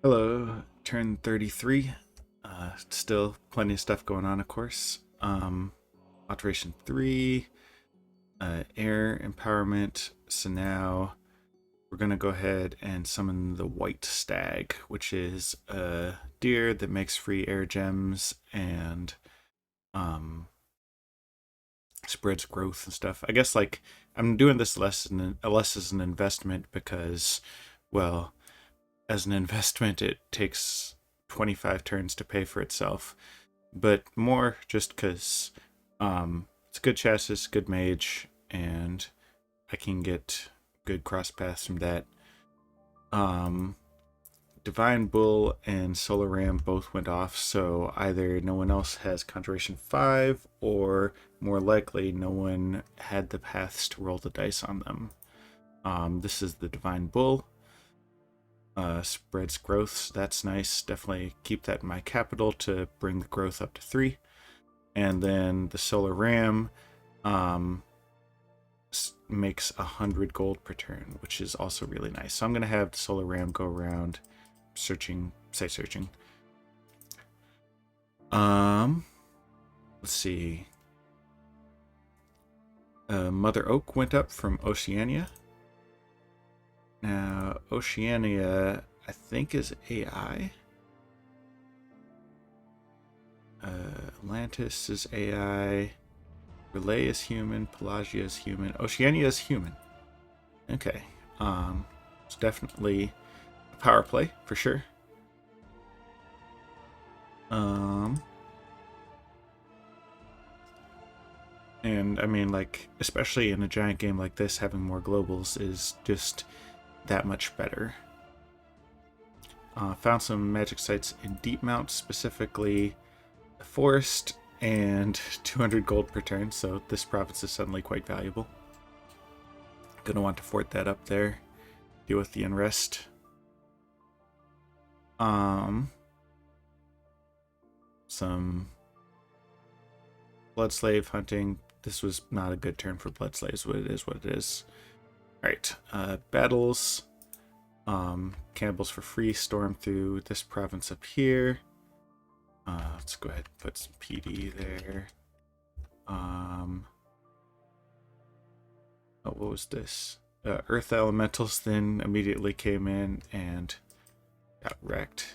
Hello, turn 33. Still plenty of stuff going on, of course. Alteration 3, air empowerment. So now we're going to go ahead and summon the white stag, which is a deer that makes free air gems and um, spreads growth and stuff. I guess like I'm doing this less as an investment because, well, as an investment, it takes 25 turns to pay for itself, but more just because it's a good chassis, good mage, and I can get good cross paths from that. Um, Divine Bull and Solar Ram both went off, so either no one else has Conjuration 5, or more likely, no one had the paths to roll the dice on them. This is the Divine Bull. Spreads growth, so that's nice. Definitely keep that in my capital to bring the growth up to 3. And then the Solar Ram makes 100 gold per turn, which is also really nice. So I'm going to have the Solar Ram go around searching. Let's see. Mother Oak went up from Oceania. Now, Oceania, I think, is AI. Atlantis is AI. Relay is human. Pelagia is human. Oceania is human. Okay. It's definitely a power play, for sure. And, I mean, like, especially in a giant game like this, having more globals is just that much better. Found some magic sites in Deep Mount, specifically a forest and 200 gold per turn, so this province is suddenly quite valuable. Gonna want to fort that up there, deal with the unrest. Some blood slave hunting. This was not a good turn for blood slaves, but it is what it is. Alright, battles. Cannibals for free storm through this province up here. Let's go ahead and put some PD there. Oh, what was this? Earth elementals then immediately came in and got wrecked.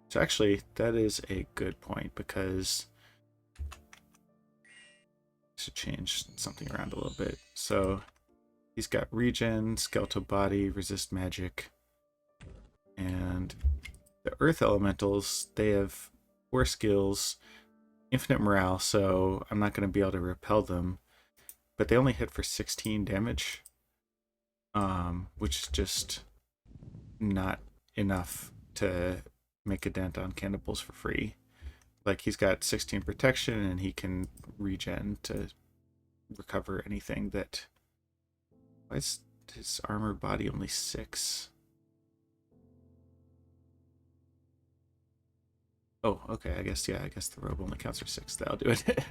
So actually, that is a good point because I should change something around a little bit. So he's got regen, skeletal body, resist magic, and the earth elementals, they have 4 skills, infinite morale, so I'm not going to be able to repel them, but they only hit for 16 damage, which is just not enough to make a dent on cannibals for free. Like, he's got 16 protection and he can regen to recover anything that... Why is his armor body only 6? Oh, okay, I guess the robe only counts for 6. That'll do it.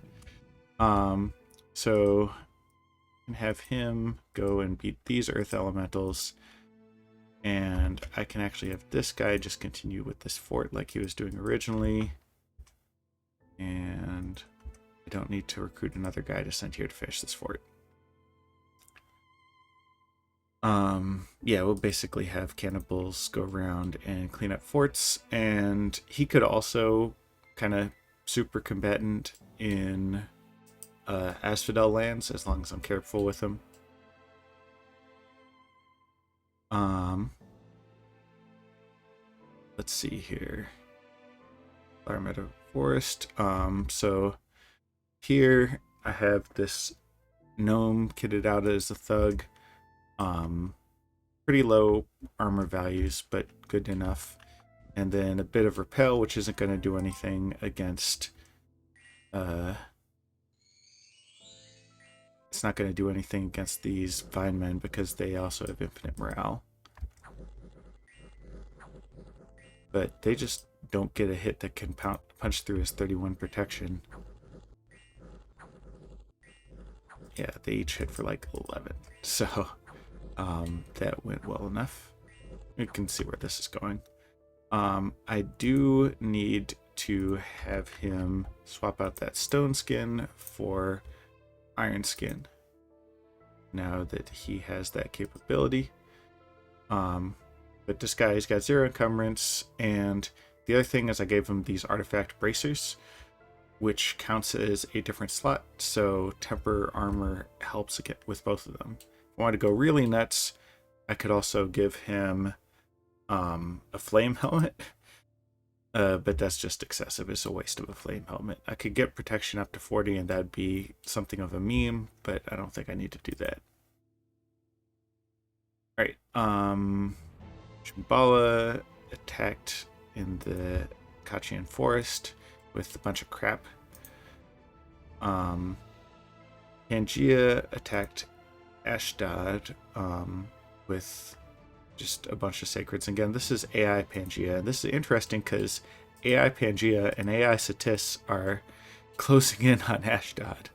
So I can have him go and beat these earth elementals, and I can actually have this guy just continue with this fort like he was doing originally, and I don't need to recruit another guy to send here to finish this fort. Yeah, we'll basically have cannibals go around and clean up forts, and he could also kind of super combatant in Asphodel lands as long as I'm careful with him. Let's see here. Flower Meadow Forest. So here I have this gnome kitted out as a thug. Pretty low armor values, but good enough. And then a bit of repel, which isn't going to do anything against... it's not going to do anything against these vine men because they also have infinite morale. But they just don't get a hit that can punch through his 31 protection. Yeah, they each hit for like 11. So... that went well enough. You can see where this is going. I do need to have him swap out that stone skin for iron skin now that he has that capability. But this guy's got 0 encumbrance, and the other thing is I gave him these artifact bracers, which counts as a different slot, so temper armor helps get with both of them. If I want to go really nuts, I could also give him a flame helmet, but that's just excessive. It's a waste of a flame helmet. I could get protection up to 40, and that'd be something of a meme, but I don't think I need to do that. Alright, Shambhala attacked in the Kachian forest with a bunch of crap. Pangea attacked Ashdod with just a bunch of sacreds. Again, this is AI Pangea, and this is interesting because AI Pangea and AI Satis are closing in on Ashdod,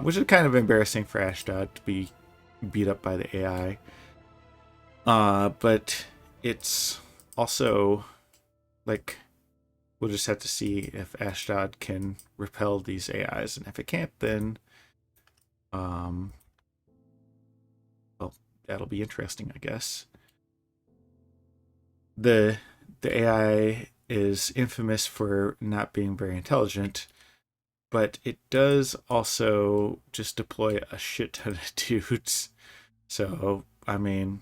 which is kind of embarrassing for Ashdod to be beat up by the AI. But it's also like, we'll just have to see if Ashdod can repel these AIs, and if it can't, then well, that'll be interesting, I guess. The AI is infamous for not being very intelligent, but it does also just deploy a shit ton of dudes. So, I mean,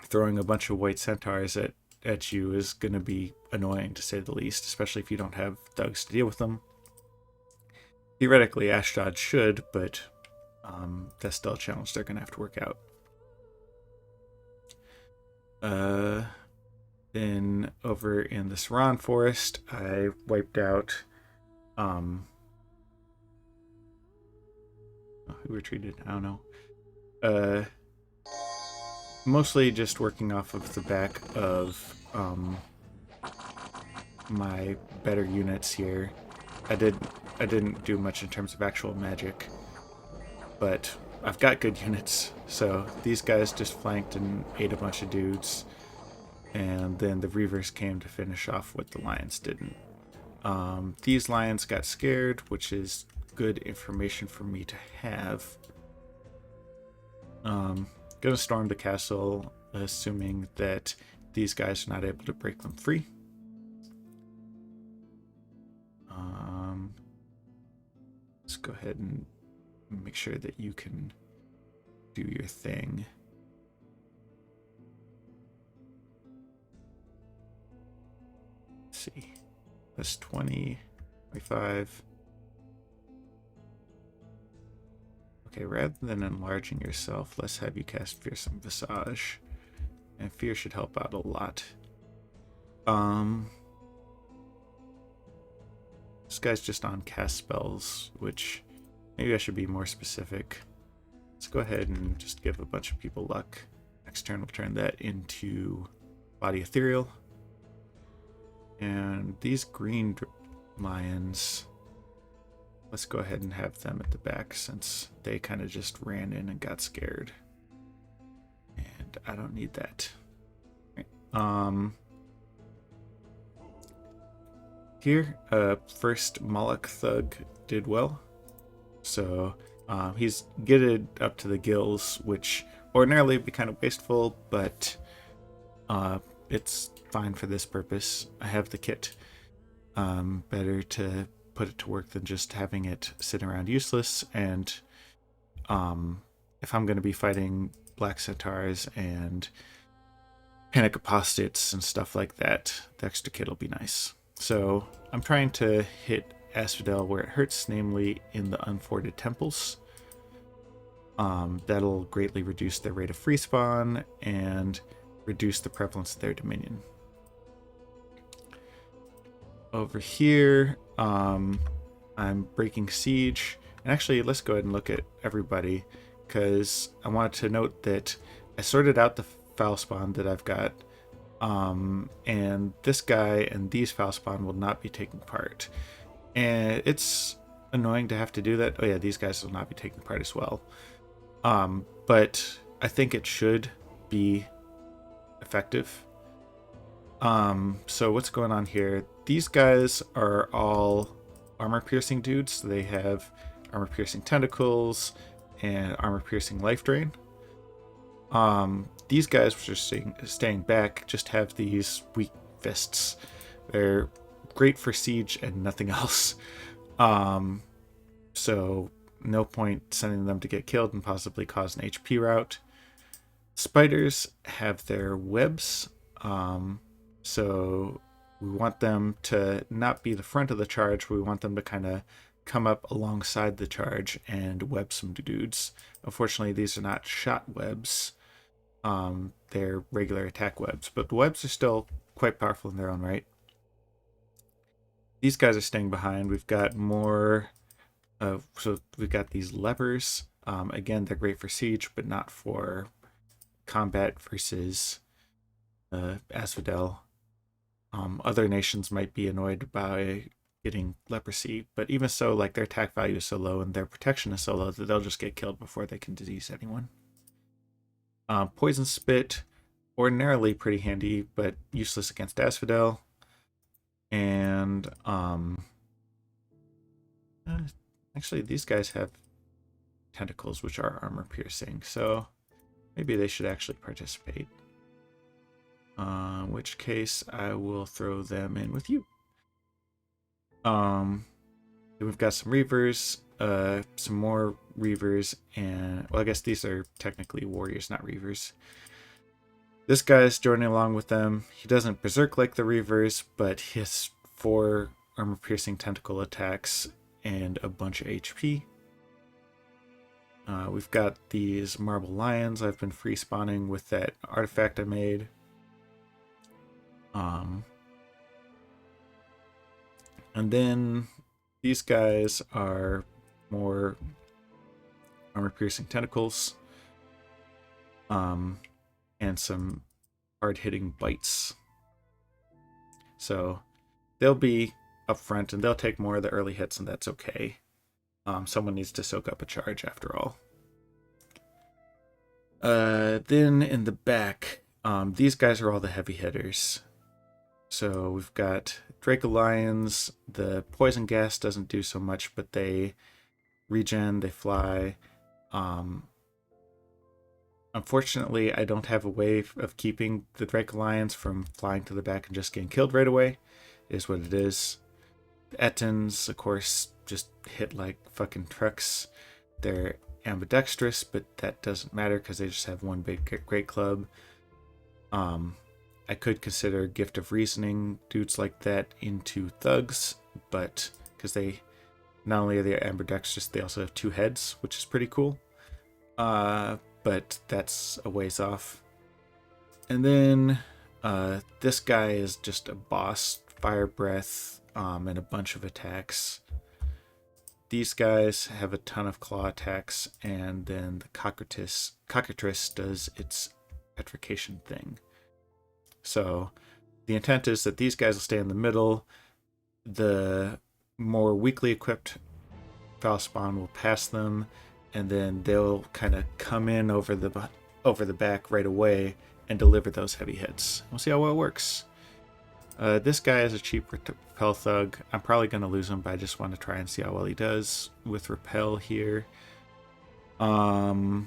throwing a bunch of white centaurs at you is going to be annoying, to say the least, especially if you don't have thugs to deal with them. Theoretically, Ashdod should, but that's still a challenge they're going to have to work out. Then over in the Saran forest, I wiped out who retreated? I don't know. Mostly just working off of the back of my better units here. I didn't do much in terms of actual magic, but I've got good units. So these guys just flanked and ate a bunch of dudes, and then the Reavers came to finish off what the Lions didn't. These Lions got scared, which is good information for me to have. Gonna storm the castle, assuming that these guys are not able to break them free. Let's go ahead and make sure that you can do your thing. Let's see. That's 20, 25. Okay, rather than enlarging yourself, let's have you cast Fearsome Visage. And fear should help out a lot. This guy's just on cast spells, which maybe I should be more specific. Let's go ahead and just give a bunch of people luck. Next turn, we'll turn that into Body Ethereal. And these green lions, let's go ahead and have them at the back, since they kind of just ran in and got scared. And I don't need that. Here, first Moloch Thug did well. So he's gitted up to the gills, which ordinarily would be kind of wasteful, but it's fine for this purpose. I have the kit. Better to put it to work than just having it sit around useless. And if I'm going to be fighting Black Centaurs and Panic Apostates and stuff like that, the extra kit will be nice. So I'm trying to hit Asphodel where it hurts, namely in the unforded temples. That'll greatly reduce their rate of free spawn and reduce the prevalence of their dominion. Over here, I'm breaking siege. And actually, let's go ahead and look at everybody, because I wanted to note that I sorted out the foul spawn that I've got. And this guy and these foul spawn will not be taking part. And it's annoying to have to do that. Oh yeah, these guys will not be taking part as well. But I think it should be effective. So what's going on here? These guys are all armor-piercing dudes. So they have armor-piercing tentacles and armor-piercing life drain. These guys, which are staying back, just have these weak fists. They're great for siege and nothing else. So no point sending them to get killed and possibly cause an HP rout. Spiders have their webs, so we want them to not be the front of the charge. We want them to kind of come up alongside the charge and web some dudes. Unfortunately, these are not shot webs. They're regular attack webs, but the webs are still quite powerful in their own right. These guys are staying behind. We've got more, so we've got these levers. Again, they're great for siege, but not for combat versus Asphodel. Other nations might be annoyed by getting leprosy, but even so, like, their attack value is so low and their protection is so low that they'll just get killed before they can disease anyone. Poison Spit, ordinarily pretty handy, but useless against Asphodel. And actually, these guys have tentacles, which are armor piercing, so maybe they should actually participate. In which case, I will throw them in with you. Then we've got some Reavers, some more Reavers, and, well, I guess these are technically warriors, not Reavers. This guy's joining along with them. He doesn't berserk like the Reavers, but he has 4 armor-piercing tentacle attacks and a bunch of HP. We've got these marble lions I've been free spawning with that artifact I made. And then these guys are more armor-piercing tentacles, and some hard-hitting bites. So they'll be up front and they'll take more of the early hits, and that's okay. Someone needs to soak up a charge after all. Then in the back, these guys are all the heavy hitters. So we've got Draco Lions. The poison gas doesn't do so much, but they regen, they fly. Unfortunately, I don't have a way of keeping the Draco Lions from flying to the back and just getting killed right away. It is what it is. The Ettins, of course, just hit like fucking trucks. They're ambidextrous, but that doesn't matter because they just have one big great club. I could consider Gift of Reasoning dudes like that into thugs, but because they not only are they ambidextrous, they also have 2 heads, which is pretty cool. But that's a ways off. And then this guy is just a boss, fire breath, and a bunch of attacks. These guys have a ton of claw attacks, and then the cockatrice does its petrification thing. So the intent is that these guys will stay in the middle. The more weakly equipped foul spawn will pass them, and then they'll kind of come in over the back right away and deliver those heavy hits. We'll see how well it works. This guy is a cheap repel thug. I'm probably going to lose him, but I just want to try and see how well he does with repel here. And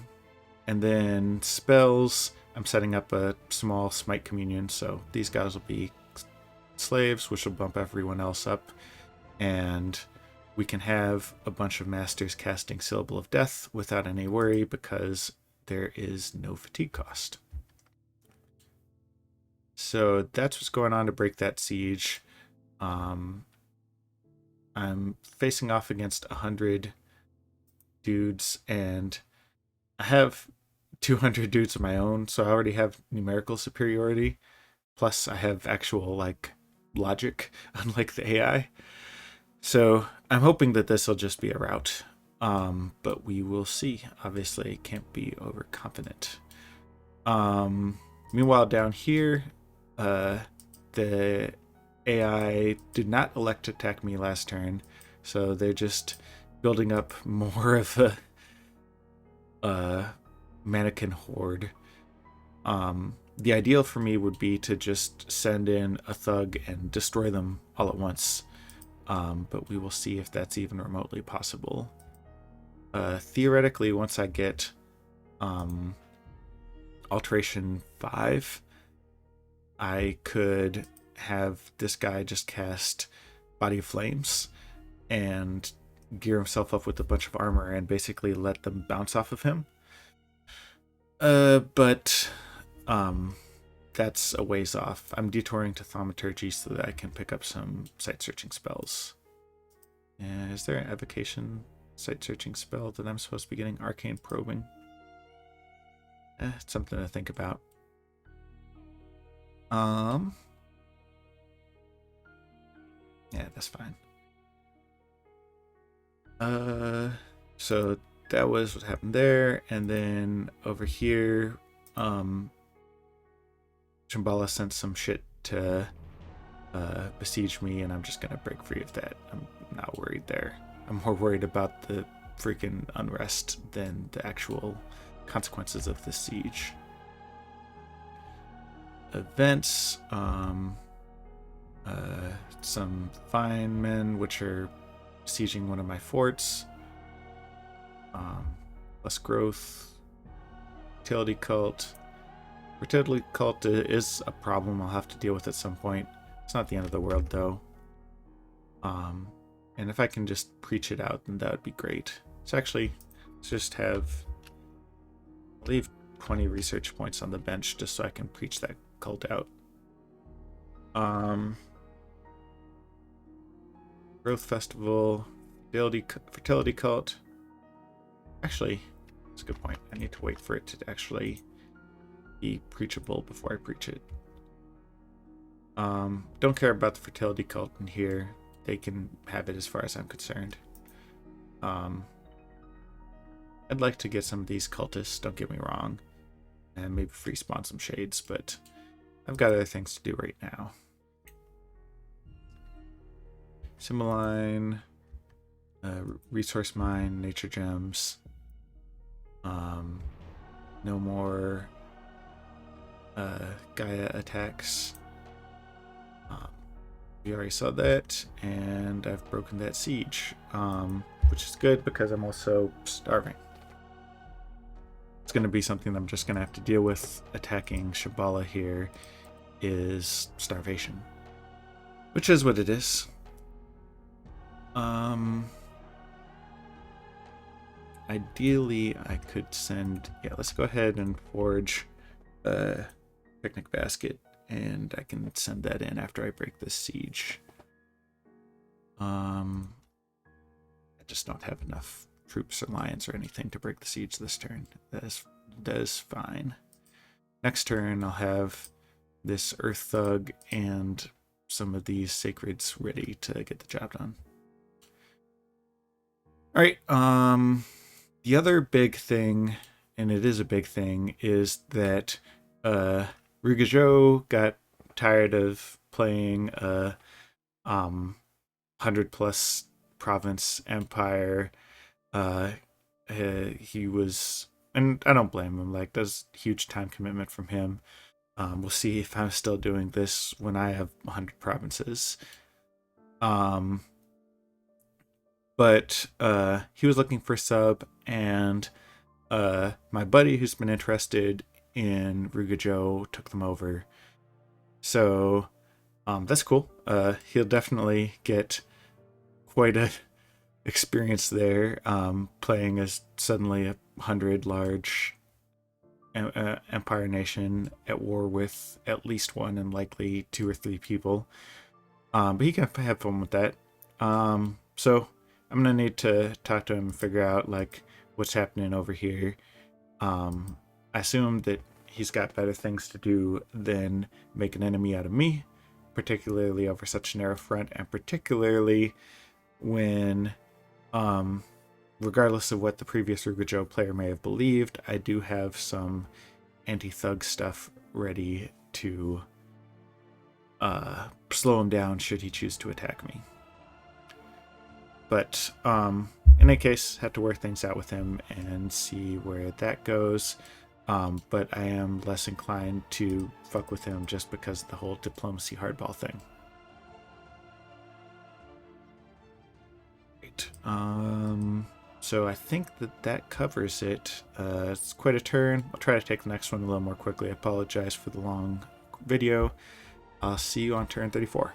then spells. I'm setting up a small smite communion, so these guys will be slaves, which will bump everyone else up. And we can have a bunch of masters casting Syllable of Death without any worry because there is no fatigue cost. So that's what's going on to break that siege. I'm facing off against 100 dudes, and I have 200 dudes of my own, so I already have numerical superiority. Plus, I have actual, like, logic, unlike the AI. So I'm hoping that this will just be a rout. But we will see. Obviously, can't be overconfident. Meanwhile, down here, the AI did not elect to attack me last turn, so they're just building up more of a mannequin horde. The ideal for me would be to just send in a thug and destroy them all at once. But we will see if that's even remotely possible. Theoretically, once I get Alteration 5, I could have this guy just cast Body of Flames and gear himself up with a bunch of armor and basically let them bounce off of him. But that's a ways off. I'm detouring to Thaumaturgy so that I can pick up some sight-searching spells. Is there an evocation sight-searching spell that I'm supposed to be getting? Arcane Probing. It's something to think about. Yeah, that's fine. So that was what happened there, and then over here, Shambhala sent some shit to besiege me, and I'm just gonna break free of that. I'm not worried there. I'm more worried about the freaking unrest than the actual consequences of this siege. Events, some fine men which are sieging one of my forts. Less growth. Fertility cult. Fertility cult is a problem I'll have to deal with at some point. It's not the end of the world though. And if I can just preach it out, then that would be great. So actually, let's just leave 20 research points on the bench just so I can preach that cult out. Growth Festival, Fertility Cult. Actually, that's a good point. I need to wait for it to actually be preachable before I preach it. Don't care about the Fertility Cult in here. They can have it as far as I'm concerned. I'd like to get some of these cultists, don't get me wrong, and maybe free spawn some shades, but I've got other things to do right now. Similine, resource mine, nature gems. No more Gaia attacks. We already saw that, and I've broken that siege, which is good because I'm also starving. It's going to be something I'm just going to have to deal with. Attacking Shambhala here is starvation, which is what it is. Ideally, I could send... Yeah, let's go ahead and forge a picnic basket, and I can send that in after I break this siege. I just don't have enough troops or lions or anything to break the siege this turn. That is fine. Next turn, I'll have this Earth Thug and some of these Sacreds ready to get the job done. Alright, the other big thing, and it is a big thing, is that Ruggiero got tired of playing a 100+ province empire. He was, and I don't blame him, like, that's huge time commitment from him. We'll see if I'm still doing this when I have 100 provinces. But he was looking for a sub, and my buddy who's been interested in Ruggiero took them over. So that's cool. He'll definitely get quite a experience there, playing as suddenly 100 large empire nation at war with at least one and likely 2 or 3 people. But he can have fun with that. So I'm gonna need to talk to him and figure out like what's happening over here. I assume that he's got better things to do than make an enemy out of me, particularly over such a narrow front, and particularly when, regardless of what the previous Ruggiero player may have believed, I do have some anti-thug stuff ready to slow him down should he choose to attack me. But in any case, have to work things out with him and see where that goes. but I am less inclined to fuck with him just because of the whole diplomacy hardball thing. Right. So I think that covers it. It's quite a turn. I'll try to take the next one a little more quickly. I apologize for the long video. I'll see you on turn 34.